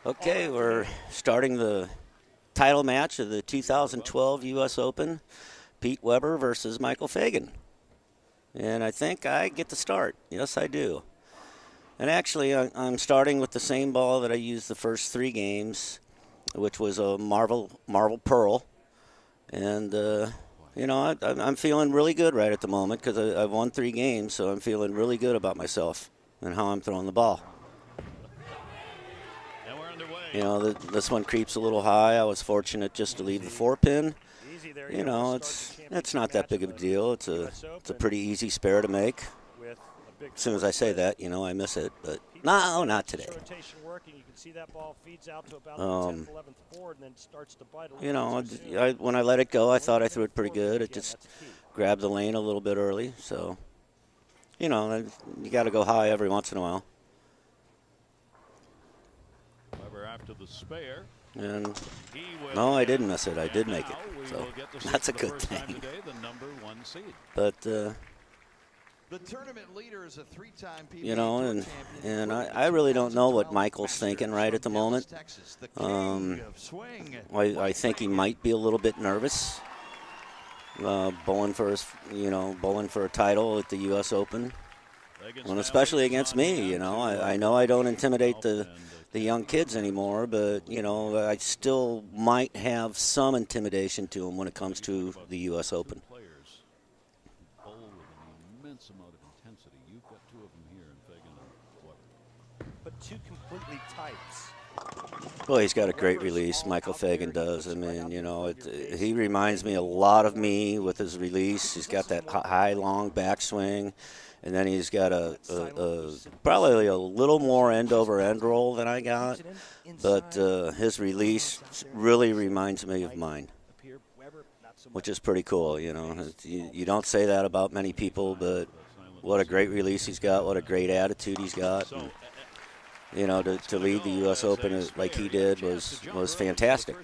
Okay, we're starting the title match of the 2012 U.S. Open, Pete Weber versus Michael Fagan. And I think I get to start. Yes, I do. And actually, I'm starting with the same ball that I used the first 3 games, which was a Marvel Pearl. And, you know, I'm feeling really good right at the moment because I've won 3 games, so I'm feeling really good about myself and how I'm throwing the ball. You know, this one creeps a little high. I was fortunate just to leave the 4-pin. You know, it's not that big of a deal. It's a pretty easy spare to make. As soon as I say that, you know, I miss it. But no, not today. You know, when I let it go, I thought I threw it pretty good. It just grabbed the lane a little bit early. So, you know, you got to go high every once in a while. After the spare. And no, I didn't miss it. I did make it. So that's a good thing. But the tournament leader is a 3-time PBA, you know, and I really don't know what Michael's thinking right at the moment. I think he might be a little bit nervous, bowling for a title at the U.S. Open, and especially against me. You know, I know I don't intimidate the young kids anymore, but, you know, I still might have some intimidation to them when it comes to the U.S. Open. But 2 completely types. Well, he's got a great release. Michael Fagan does. I mean, you know, he reminds me a lot of me with his release. He's got that high, long backswing. And then he's got probably a little more end-over-end roll than I got. But his release really reminds me of mine, which is pretty cool, you know. You don't say that about many people, but what a great release he's got, what a great attitude he's got. And, you know, to lead the U.S. Open like he did was fantastic.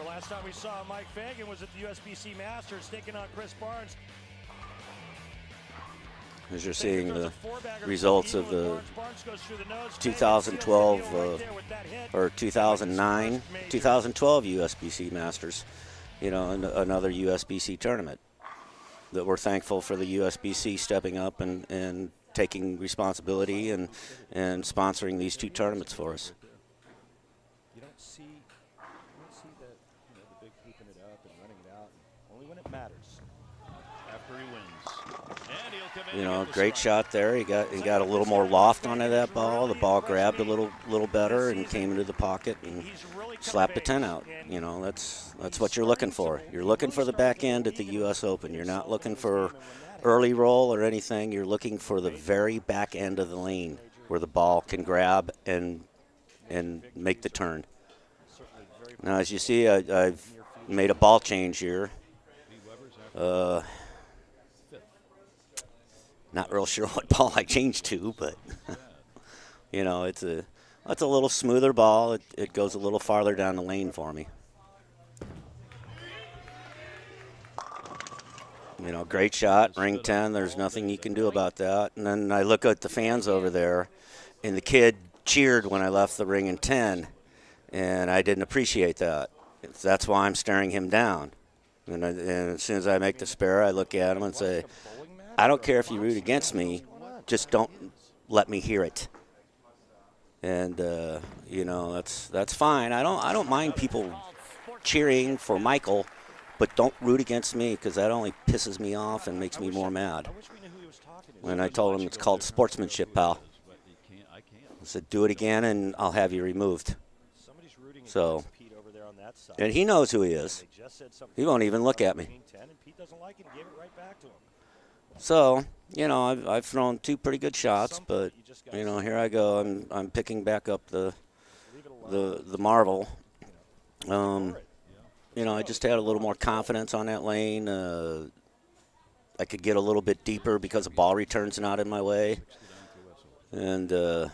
Last time we saw Mike Fagan was at the USBC Masters taking on Chris Barnes. As you're seeing the results of the 2012 or 2012 USBC Masters, you know, another USBC tournament that we're thankful for the USBC stepping up and taking responsibility and sponsoring these 2 tournaments for us. You know, great shot there. He got a little more loft onto that ball. The ball grabbed a little better and came into the pocket and slapped the 10 out. You know, that's what you're looking for. You're looking for the back end at the U.S. Open. You're not looking for early roll or anything. You're looking for the very back end of the lane where the ball can grab and make the turn. Now, as you see, I've made a ball change here. Not real sure what ball I changed to, but you know, it's a little smoother ball. It goes a little farther down the lane for me. You know, great shot, ring 10. There's nothing you can do about that. And then I look at the fans over there, and the kid cheered when I left the ring in 10, and I didn't appreciate that. That's why I'm staring him down. And as soon as I make the spare, I look at him and say, I don't care if you root against me, just don't let me hear it. And you know, that's fine. I don't mind people cheering for Michael, but don't root against me because that only pisses me off and makes me more mad. And I told him it's called sportsmanship, pal. I said, do it again and I'll have you removed. So, and he knows who he is. He won't even look at me. So, you know, I've thrown 2 pretty good shots, but, you know, here I go. I'm picking back up the Marvel. You know, I just had a little more confidence on that lane. I could get a little bit deeper because the ball return's not in my way. And well,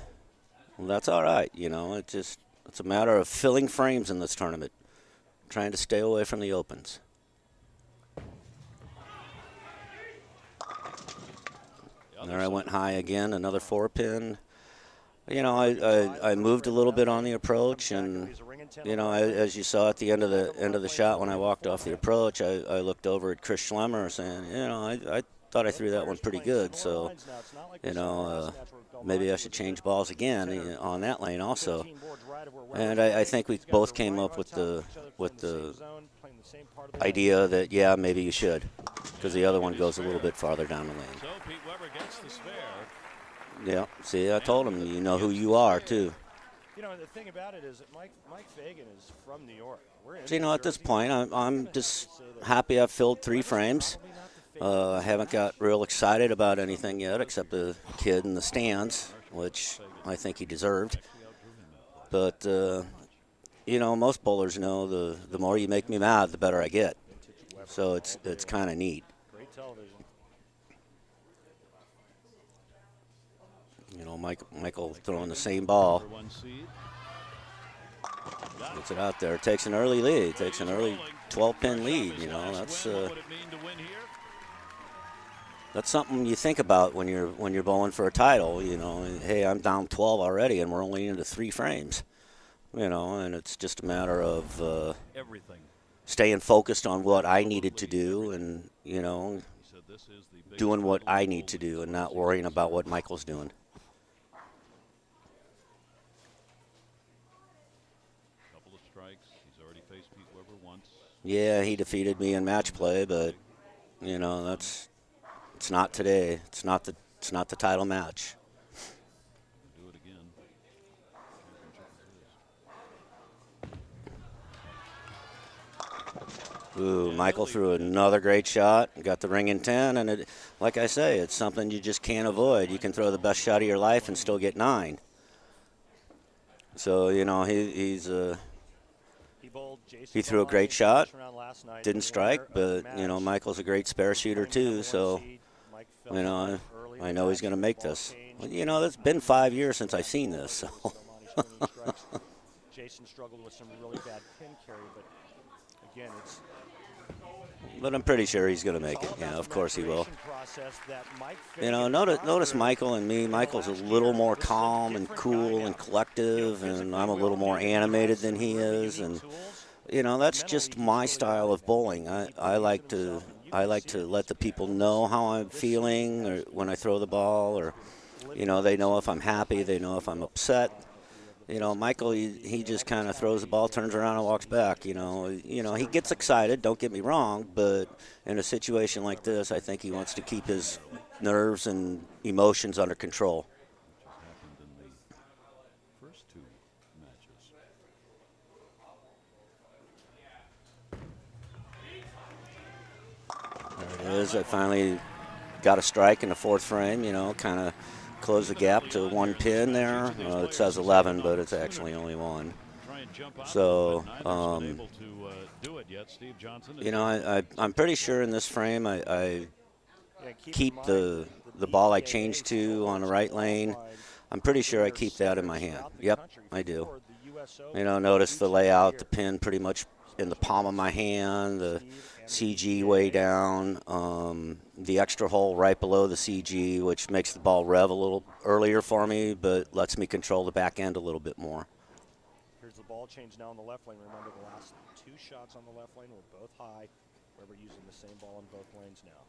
that's all right, you know. It's a matter of filling frames in this tournament, trying to stay away from the opens. There I went high again, another 4-pin. You know, I moved a little bit on the approach, and you know, as you saw at the end of the shot when I walked off the approach, I looked over at Chris Schlemmer saying, you know, I thought I threw that one pretty good, so you know, maybe I should change balls again on that lane also. And I think we both came up with the idea that yeah, maybe you should, because the other one goes a little bit farther down the lane. So Pete Weber gets the spare. Yeah, see, I told him, you know who you are, too. You know, the thing about it is that Mike Fagan is from New York. So, you know, at this point, I'm just happy I've filled 3 frames. I haven't got real excited about anything yet except the kid in the stands, which I think he deserved. But, you know, most bowlers know the more you make me mad, the better I get. So it's kind of neat. Great television. You know, Michael throwing the same ball. Gets it out there. Takes an early lead. Takes an early 12-pin lead. You know, that's something you think about when you're bowling for a title. You know, hey, I'm down 12 already, and we're only into 3 frames. You know, and it's just a matter of staying focused on what I needed to do, and you know, doing what I need to do, and not worrying about what Michael's doing. Yeah, he defeated me in match play, but you know it's not today. It's not the title match. Do it again. Ooh, Michael threw another great shot. Got the ring in 10, and it, like I say, it's something you just can't avoid. You can throw the best shot of your life and still get 9. So you know he threw a great shot, didn't strike, but you know Michael's a great spare shooter too. So you know I know he's going to make this. Well, you know it's been 5 years since I've seen this. So. Jason struggled with some really bad pin carry, but again, it's. But I'm pretty sure he's going to make it. Yeah, of course he will. You know, notice Michael and me. Michael's a little more calm and cool and collective, and I'm a little more animated than he is. And you know, that's just my style of bowling. I like to let the people know how I'm feeling, or when I throw the ball, or you know, they know if I'm happy, they know if I'm upset. You know, Michael, he just kind of throws the ball, turns around, and walks back. You know, he gets excited. Don't get me wrong, but in a situation like this, I think he wants to keep his nerves and emotions under control. First 2 matches. There it is. I finally got a strike in the 4th frame. You know, kind of close the gap to 1 pin there. It says 11, but it's actually only 1. So, you know, I'm pretty sure in this frame I keep the ball I changed to on the right lane. I'm pretty sure I keep that in my hand. Yep, I do. You know, notice the layout, the pin pretty much in the palm of my hand, the CG way down, the extra hole right below the CG, which makes the ball rev a little earlier for me, but lets me control the back end a little bit more. Here's the ball change now on the left lane. Remember, the last 2 shots on the left lane were both high. Weber using the same ball on both lanes now.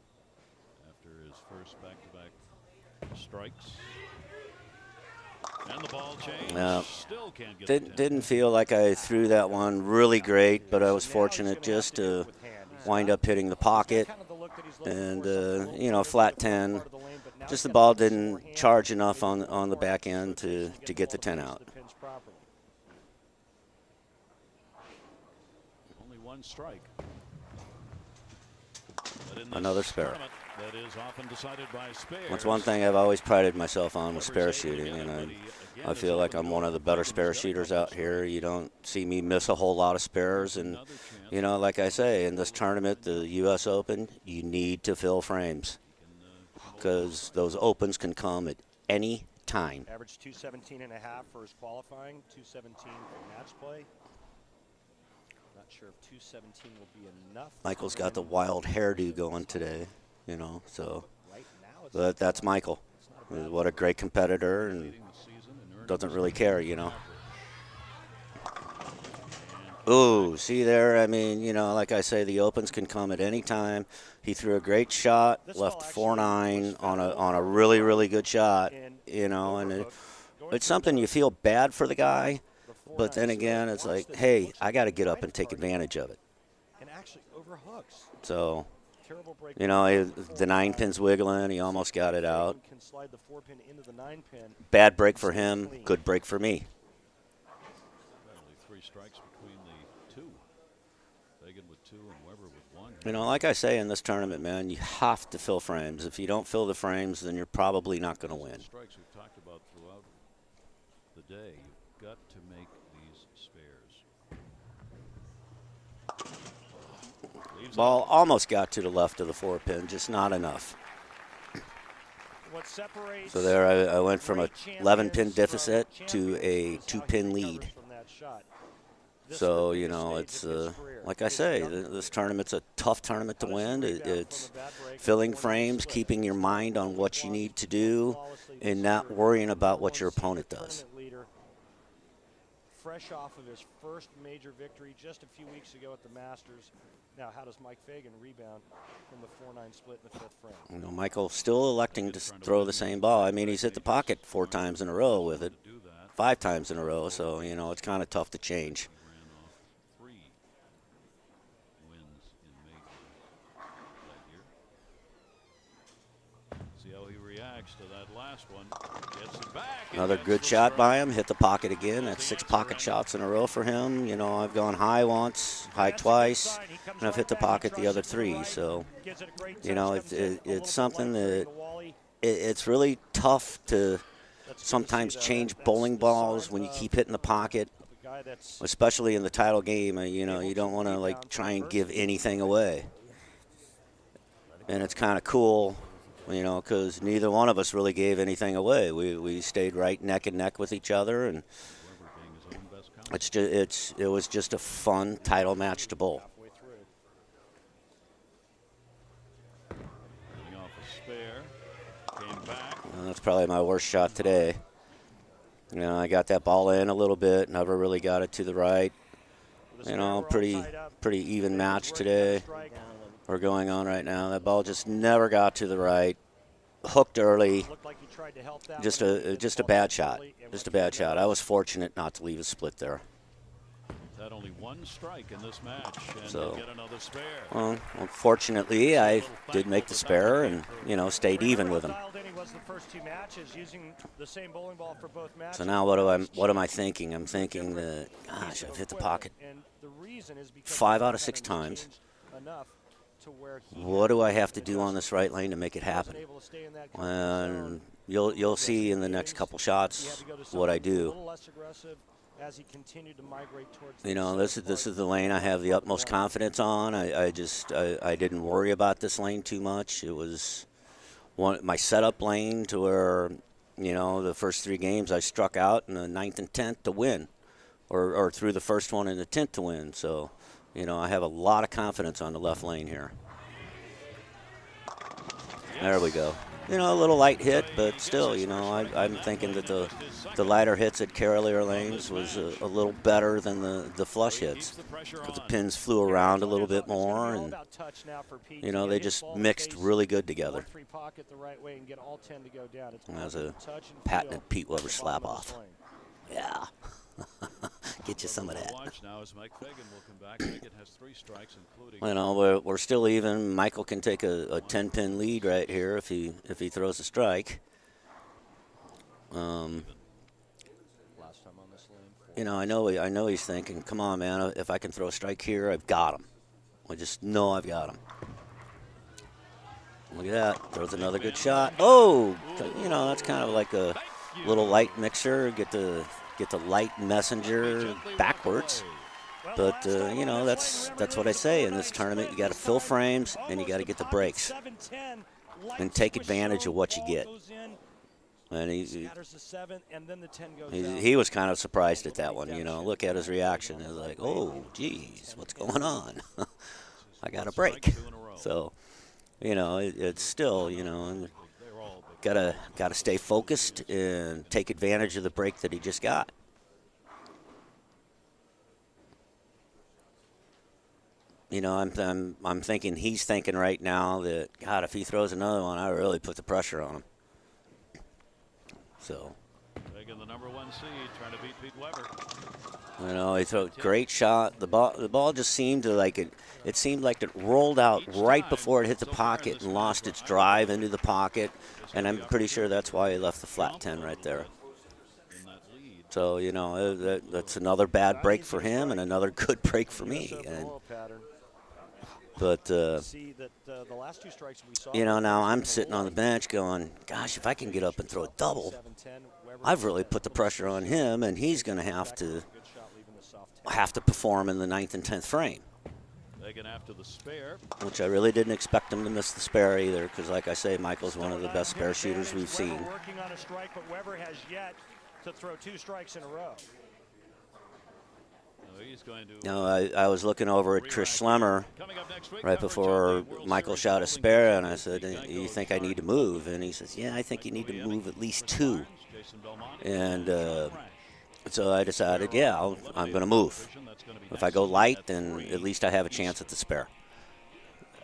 After his first back-to-back strikes. And the ball change. Still can't get didn't feel like I threw that one really great, but I was fortunate just to wind up hitting the pocket, and you know, flat 10. Just the ball didn't charge enough on the back end to get the 10 out. Only 1 strike. Another spare. That is often decided by spares. That's one thing I've always prided myself on, with spare shooting, and I feel like I'm one of the better spare shooters out here. You don't see me miss a whole lot of spares, and you know, like I say, in this tournament, the U.S. Open, you need to fill frames because those opens can come at any time. Average 217.5 for his qualifying, 217 for match play. Not sure if 217 will be enough. Michael's got the wild hairdo going today, you know, so, but that's Michael. what a great competitor, and doesn't really care, you know. Ooh, see there? I mean, you know, like I say, the opens can come at any time. He threw a great shot, left 4-9 on a really, really good shot, you know, and it's something you feel bad for the guy, but then again, it's like, hey, I got to get up and take advantage of it. So, you know, the 9-pin's wiggling. He almost got it out. Bad break for him, good break for me. Only 3 strikes between the two. Fagan with 2 and Weber with 1. You know, like I say in this tournament, man, you have to fill frames. If you don't fill the frames, then you're probably not going to win. Strikes we've talked about throughout the day. You've got to make these spares. Ball almost got to the left of the 4-pin, just not enough. So there I went from a 11-pin deficit to a 2-pin lead. So, you know, it's like I say, this tournament's a tough tournament to win. It's filling frames, keeping your mind on what you need to do, and not worrying about what your opponent does. Fresh off of his first major victory just a few weeks ago at the Masters. Now, how does Mike Fagan rebound from the 4-9 split in the 5th frame? You know, Michael still electing to throw the same ball. I mean, he's hit the pocket 4 times in a row with it, 5 times in a row. So, you know, it's kind of tough to change. He ran off 3 wins in major that year. See how he reacts to that last one. Gets it back. Another good shot by him. Hit the pocket again. That's 6 pocket shots in a row for him. You know, I've gone high once, high twice, and I've hit the pocket the other 3. So, you know, it's something that it's really tough to sometimes change bowling balls when you keep hitting the pocket, especially in the title game. You know, you don't want to, like, try and give anything away. And it's kind of cool, you know, because neither one of us really gave anything away. We stayed right neck and neck with each other, and it was just a fun title match to bowl. Off a spare. Came back. And that's probably my worst shot today. You know, I got that ball in a little bit, never really got it to the right. You know, pretty even match today. We're going on right now. That ball just never got to the right. Hooked early. Just a bad shot. Just a bad shot. I was fortunate not to leave a split there. Had only 1 strike in this match, and So, get another spare. well, unfortunately, I did make the spare and, you know, stayed even with him. So now what am I thinking? I'm thinking that, gosh, I've hit the pocket 5 out of 6 times. What do I have to do on this right lane to make it happen? And you'll see in the next couple shots what I do. You know, this is the lane I have the utmost confidence on. I didn't worry about this lane too much. It was my setup lane to where, you know, the first 3 games I struck out in the 9th and 10th to win, or through the first one in the 10th to win. So, you know, I have a lot of confidence on the left lane here. There we go. You know, a little light hit, but still, you know, I'm thinking that the lighter hits at Cavalier lanes was a little better than the flush hits, because the pins flew around a little bit more, and, you know, they just mixed really good together. And that was a patented Pete Weber slap off. Yeah. Get you some of that. You know, we're still even. Michael can take a 10-pin lead right here if he throws a strike. You know, I know he's thinking, come on, man, if I can throw a strike here, I've got him. I just know I've got him. Look at that. Throws another good shot. Oh, you know, that's kind of like a little light mixer. Get the light messenger backwards. But, you know, that's what I say in this tournament. You got to fill frames, and you got to get the breaks and take advantage of what you get. And he was kind of surprised at that one, you know. Look at his reaction. He was like, oh, geez, what's going on? I got a break. So, you know, it's still, you know, gotta stay focused and take advantage of the break that he just got. You know, I'm thinking he's thinking right now that, God, if he throws another one, I really put the pressure on him. So, Taking the number 1 seed, trying to beat Pete Weber. you know, he threw a great shot. The ball just seemed to like it. It seemed like it rolled out right before it hit the pocket and lost its drive into the pocket. And I'm pretty sure that's why he left the flat 10 right there. So, you know, that's another bad break for him and another good break for me. And, but, you know, now I'm sitting on the bench going, gosh, if I can get up and throw a double, I've really put the pressure on him, and he's going to have to perform in the 9th and 10th frame. After the spare. Which I really didn't expect him to miss the spare either, because, like I say, Michael's one of the best spare shooters we've seen. Working on a strike, but Weber has yet to throw 2 strikes in a row. He's going to, You know, I was looking over at Chris Schlemmer right before Michael shot a spare, and I said, you think I need to move? And he says, yeah, I think you need to move at least 2. And so I decided, yeah, I'm going to move. If I go light, then at least I have a chance at the spare.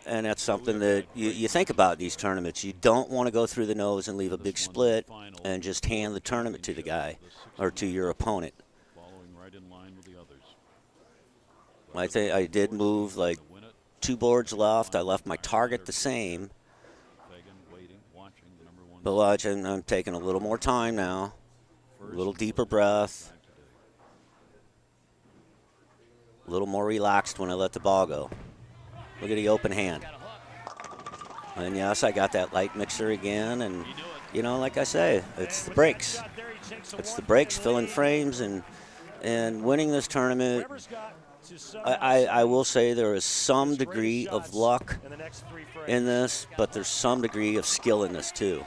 And that's something that you think about these tournaments. You don't want to go through the nose and leave a big split and just hand the tournament to the guy or to your opponent. I think I did move like 2 boards left. I left my target the same. But watch, I'm taking a little more time now, a little deeper breath, a little more relaxed when I let the ball go. Look at the open hand. And yes, I got that light mixer again, and you know, like I say, it's the breaks. It's the breaks, filling frames, and winning this tournament. I will say there is some degree of luck in this, but there's some degree of skill in this too.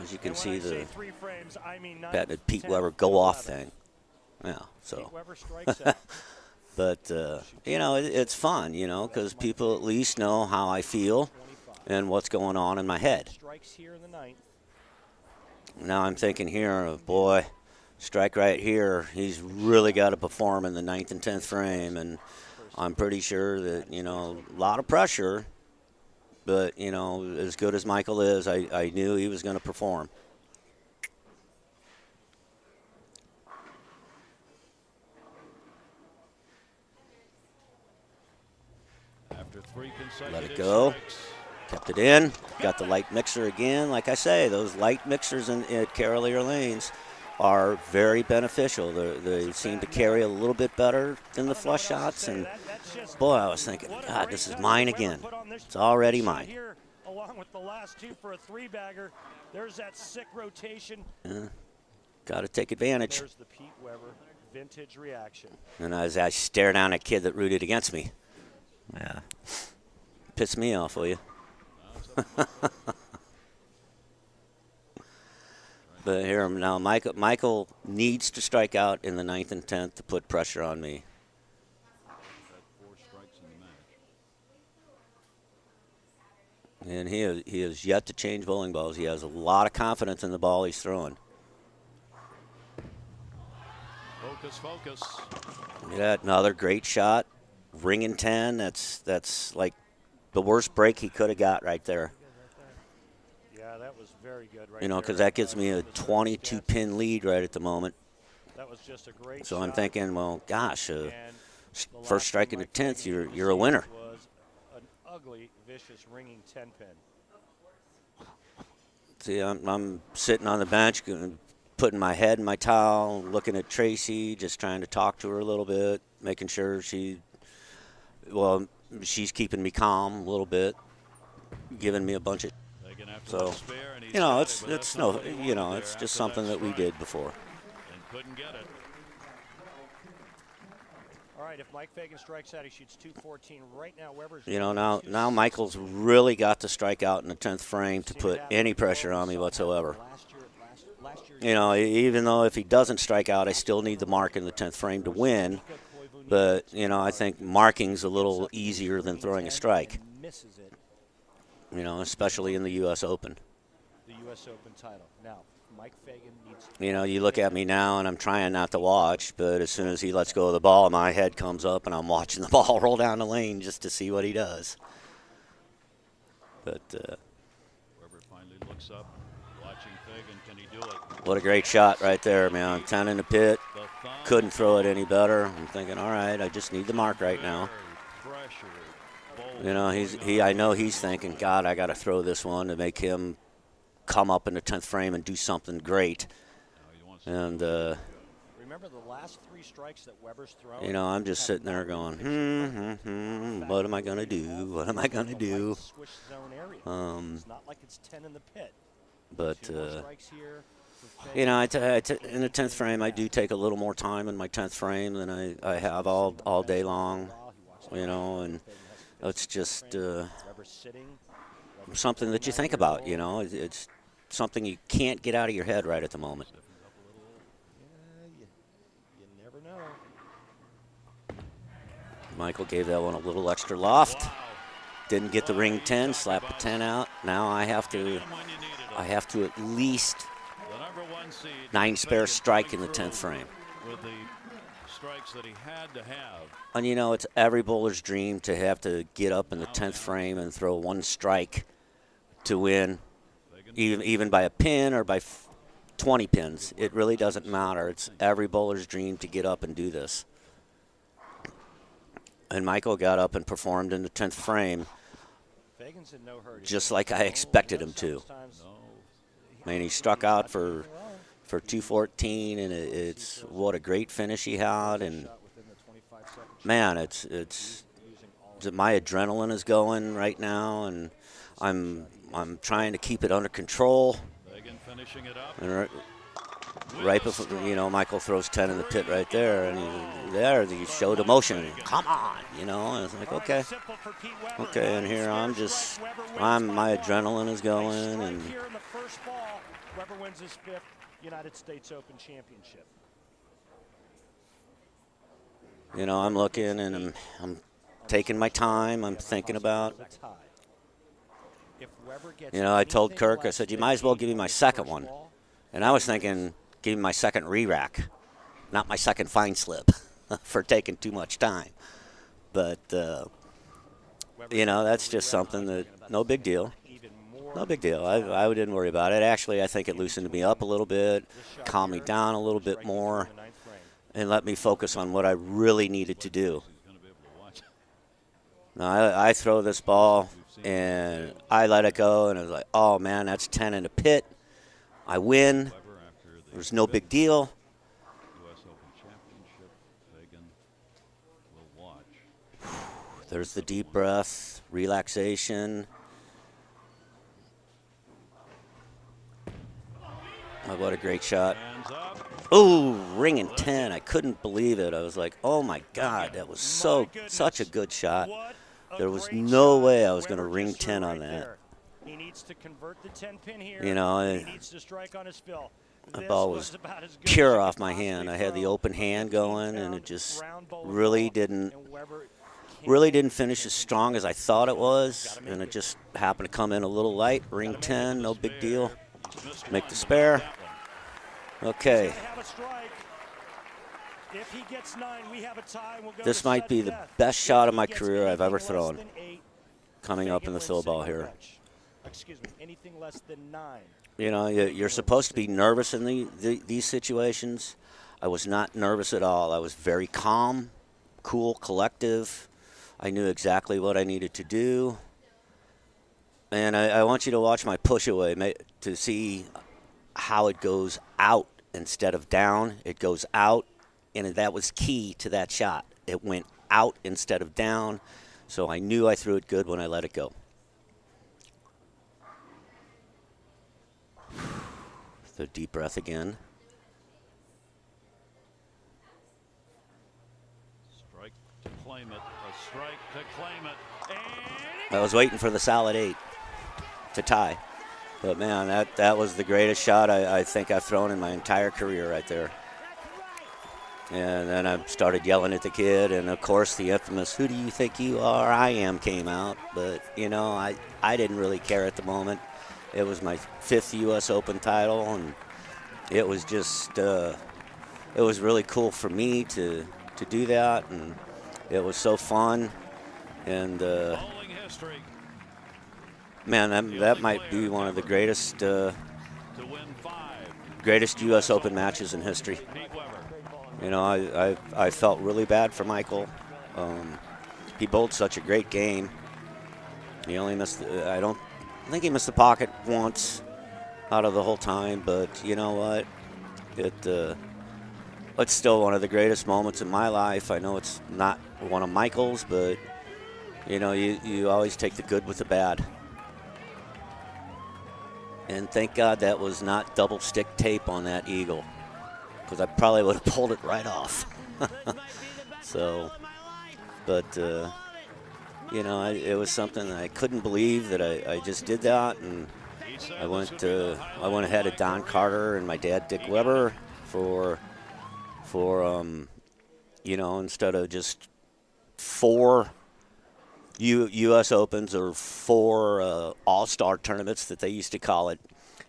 As you can see, the Pete Weber go-off thing. Yeah, so. But, you know, it's fun, you know, because people at least know how I feel and what's going on in my head. Now I'm thinking here, boy, strike right here, he's really got to perform in the 9th and 10th frame, and I'm pretty sure that, you know, a lot of pressure, but, you know, as good as Michael is, I knew he was going to perform. After 3 consecutive Let it go. strikes. Kept it in. Got the light mixer again. Like I say, those light mixers at Cavalier Lanes are very beneficial. They seem to carry a little bit better than the flush shots. And, boy, I was thinking, God, this is mine again. It's already mine. Along with the last 2 for a 3-bagger, there's that sick rotation. Yeah. Got to take advantage. There's the Pete Weber vintage reaction. And as I stare down at kid that rooted against me. Yeah. Pissed me off, will you? But here now, Michael needs to strike out in the 9th and 10th to put pressure on me. 4 strikes in the match. And he has yet to change bowling balls. He has a lot of confidence in the ball he's throwing. Focus, focus. Look at that, another great shot. Ringing 10. That's like the worst break he could have got right there. Yeah, that was very good right You know, there. because that gives me a 22-pin lead right at the moment. That was just a great So shot. I'm thinking, well, gosh, And the first last strike in one the Mike 10th, Fagan you're a winner. was an ugly, vicious ringing 10-pin. See, I'm sitting on the bench, putting my head in my towel, looking at Tracy, just trying to talk to her a little bit, making sure she's keeping me calm a little bit, giving me a bunch of. So, you know, it's just something that we did before. And couldn't get it. All right, if Mike Fagan strikes out, he shoots 214 right now. Weber's You know, now Michael's really got to strike out in the 10th frame to put any pressure on me whatsoever. You know, even though if he doesn't strike out, I still need the mark in the 10th frame to win. But, you know, I think marking's a little easier than throwing a strike. You know, especially in the U.S. Open. The U.S. Open title. Now, Mike Fagan needs. You know, you look at me now, and I'm trying not to watch, but as soon as he lets go of the ball, my head comes up, and I'm watching the ball roll down the lane just to see what he does. But Weber finally looks up, watching Fagan. Can he do it? what a great shot right there, man. 10 in the pit. The thumb. Couldn't throw it any better. I'm thinking, all right, I just need the mark right now. Very pressured, bold. You know, I know he's thinking, God, I got to throw this one to make him come up in the 10th frame and do something great. Now he wants And, Remember the last 3 strikes that Weber's thrown? you know, I'm just sitting there going, what am I going to do? What am I going to do? Swish zone area. It's not like it's 10 in the pit. But, 2 more strikes here for Fagan. you know, in the 10th frame, I do take a little more time in my 10th frame than I have all day long, you know, and it's just Weber's sitting. something that you think about, you know. It's something you can't get out of your head right at the moment. Yeah, you never know. Michael gave that one a little extra loft. Wow. Didn't get the ring 10, slapped the 10 out. Now I have Hit to him when you needed him. at least The number 1 seed. 9 spare Fagan strike in coming the 10th through frame. with the strikes that he had to have. And you know, it's every bowler's dream to have to get up in the 10th frame and throw 1 strike to win, even by a pin or by 20 pins. It really doesn't matter. It's every bowler's dream to get up and do this. And Michael got up and performed in the 10th frame Fagan's in no hurry. just like I expected him to. I mean, he struck out for 214, and it's what a great finish he had. And man, it's my adrenaline is going right now, and I'm trying to keep it under control. Fagan finishing it up. And right before, you know, Michael throws 10 in the pit right there, and he showed emotion. Come on, you know, and it's like, okay, and here my adrenaline is going, and Here in the first ball, Weber wins his 5th United States Open championship. you know, I'm looking and I'm taking my time. I'm thinking about, you know, I told Kirk, I said, you might as well give me my second one. And I was thinking, give me my second re-rack, not my second fine slip for taking too much time. But, you know, that's just something that, no big deal. No big deal. I didn't worry about it. Actually, I think it loosened me up a little bit, calmed me down a little bit more, and let me focus on what I really needed to do. Now, I throw this ball, and I let it go, and I was like, oh, man, that's 10 in the pit. I win. There's no big deal. U.S. Open Championship. Fagan will watch. There's the deep breath, relaxation. Oh, what a great shot. Hands up. Oh, ringing 10. I couldn't believe it. I was like, oh, my God, that was such a good shot. There was no way I was going to ring 10 on that. He needs to convert the 10 pin here. You know, he needs to strike on his fill. that ball was pure off my hand. I had the open hand going, and it just really didn't finish as strong as I thought it was, and it just happened to come in a little light. Ring 10, no big deal. Make the spare. Okay. If he gets 9, we have a tie. We'll go This might be the best shot of my career I've ever thrown. Coming up in the fill ball here. Excuse me, anything less than 9. You know, you're supposed to be nervous in these situations. I was not nervous at all. I was very calm, cool, collective. I knew exactly what I needed to do. And I want you to watch my push away to see how it goes out instead of down. It goes out, and that was key to that shot. It went out instead of down, so I knew I threw it good when I let it go. The deep breath again. Strike to claim it. A strike to claim it. And I was waiting for the solid 8 to tie. But, man, that was the greatest shot I think I've thrown in my entire career right there. And then I started yelling at the kid, and of course the infamous "Who do you think you are? I am" came out. But I didn't really care at the moment. It was my 5th U.S. Open title, and it was just it was really cool for me to do that, and it was so fun. And Bowling history man, that might be one of the greatest to win 5. greatest U.S. Open matches in history. Pete Weber. I felt really bad for Michael. He bowled such a great game. He only missed. I think he missed the pocket once out of the whole time. But you know what? It's still one of the greatest moments in my life. I know it's not one of Michael's, but you always take the good with the bad. And thank God that was not double stick tape on that eagle, because I probably would have pulled it right off. So, but it was something that I couldn't believe that I just did that, and I went ahead of Don Carter and my dad Dick Weber for instead of just 4 U.S. Opens or 4 All-Star tournaments that they used to call it.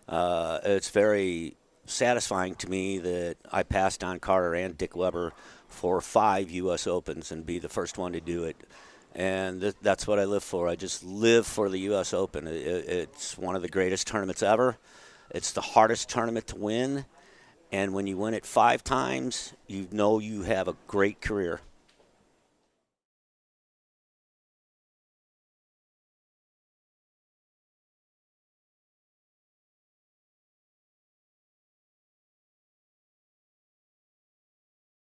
It's very satisfying to me that I passed Don Carter and Dick Weber for 5 U.S. Opens and be the first one to do it. And that's what I live for. I just live for the U.S. Open. It's one of the greatest tournaments ever. It's the hardest tournament to win. And when you win it 5 times, you know you have a great career.